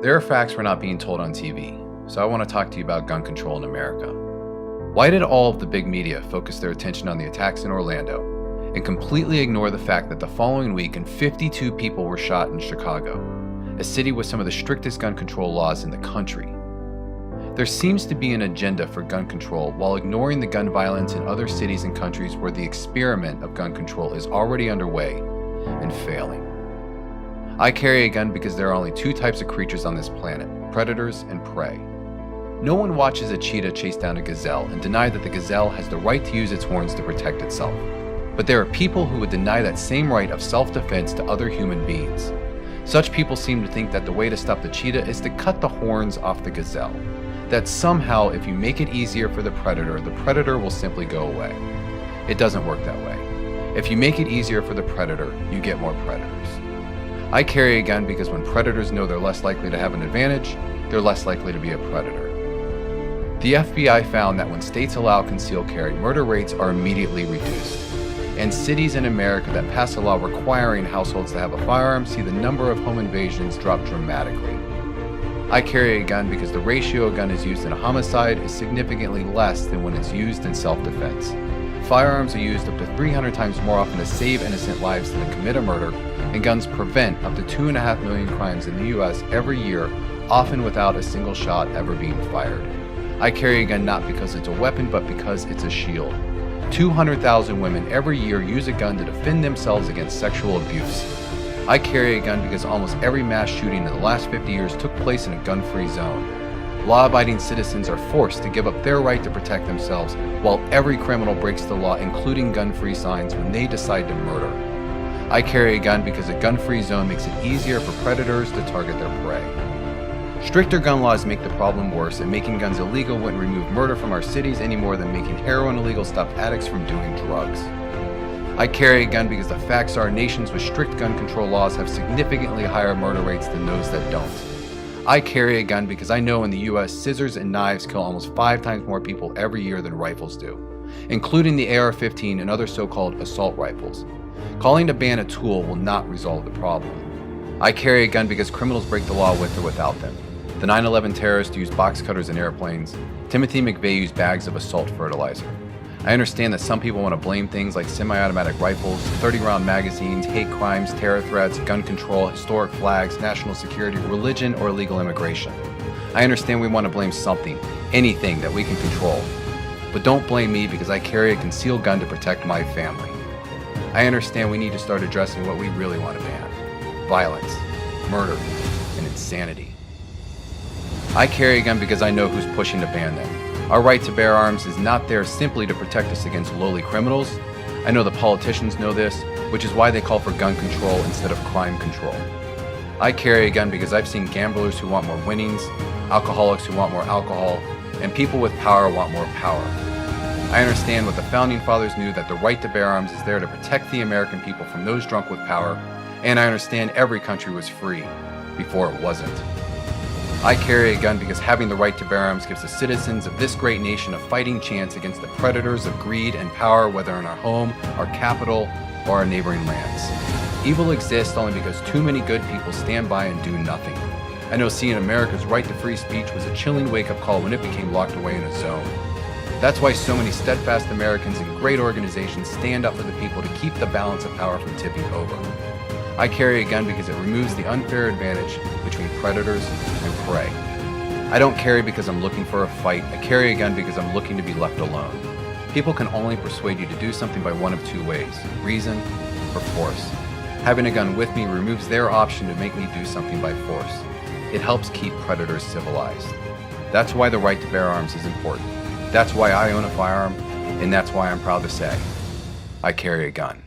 There are facts we're not being told on TV, so I want to talk to you about gun control in America. Why did all of the big media focus their attention on the attacks in Orlando and completely ignore the fact that the following weekend 52 people were shot in Chicago, a city with some of the strictest gun control laws in the country? There seems to be an agenda for gun control while ignoring the gun violence in other cities and countries where the experiment of gun control is already underway and failing. I carry a gun because there are only two types of creatures on this planet, predators and prey. No one watches a cheetah chase down a gazelle and deny that the gazelle has the right to use its horns to protect itself. But there are people who would deny that same right of self-defense to other human beings. Such people seem to think that the way to stop the cheetah is to cut the horns off the gazelle. That somehow if you make it easier for the predator will simply go away. It doesn't work that way. If you make it easier for the predator, you get more predators. I carry a gun because when predators know they're less likely to have an advantage, they're less likely to be a predator. The FBI found that when states allow concealed carry, murder rates are immediately reduced. And cities in America that pass a law requiring households to have a firearm see the number of home invasions drop dramatically. I carry a gun because the ratio a gun is used in a homicide is significantly less than when it's used in self-defense. Firearms are used up to 300 times more often to save innocent lives than to commit a murder, and guns prevent up to 2.5 million crimes in the US every year, often without a single shot ever being fired. I carry a gun not because it's a weapon, but because it's a shield. 200,000 women every year use a gun to defend themselves against sexual abuse. I carry a gun because almost every mass shooting in the last 50 years took place in a gun-free zone. Law-abiding citizens are forced to give up their right to protect themselves, while every criminal breaks the law, including gun-free signs, when they decide to murder. I carry a gun because a gun-free zone makes it easier for predators to target their prey. Stricter gun laws make the problem worse, and making guns illegal wouldn't remove murder from our cities any more than making heroin illegal stopped addicts from doing drugs. I carry a gun because the facts are nations with strict gun control laws have significantly higher murder rates than those that don't. I carry a gun because I know in the US, scissors and knives kill almost 5 times more people every year than rifles do, including the AR-15 and other so-called assault rifles. Calling to ban a tool will not resolve the problem. I carry a gun because criminals break the law with or without them. The 9/11 terrorists used box cutters in airplanes. Timothy McVeigh used bags of assault fertilizer. I understand that some people want to blame things like semi-automatic rifles, 30-round magazines, hate crimes, terror threats, gun control, historic flags, national security, religion, or illegal immigration. I understand we want to blame something, anything that we can control. But don't blame me because I carry a concealed gun to protect my family. I understand we need to start addressing what we really want to ban: violence, murder, and insanity. I carry a gun because I know who's pushing to ban them. Our right to bear arms is not there simply to protect us against lowly criminals. I know the politicians know this, which is why they call for gun control instead of crime control. I carry a gun because I've seen gamblers who want more winnings, alcoholics who want more alcohol, and people with power want more power. I understand what the Founding Fathers knew, that the right to bear arms is there to protect the American people from those drunk with power, and I understand every country was free before it wasn't. I carry a gun because having the right to bear arms gives the citizens of this great nation a fighting chance against the predators of greed and power, whether in our home, our capital, or our neighboring lands. Evil exists only because too many good people stand by and do nothing. I know seeing America's right to free speech was a chilling wake-up call when it became locked away in a zone. That's why so many steadfast Americans and great organizations stand up for the people to keep the balance of power from tipping over. I carry a gun because it removes the unfair advantage between predators and prey. I don't carry because I'm looking for a fight. I carry a gun because I'm looking to be left alone. People can only persuade you to do something by one of two ways: reason or force. Having a gun with me removes their option to make me do something by force. It helps keep predators civilized. That's why the right to bear arms is important. That's why I own a firearm, and that's why I'm proud to say I carry a gun.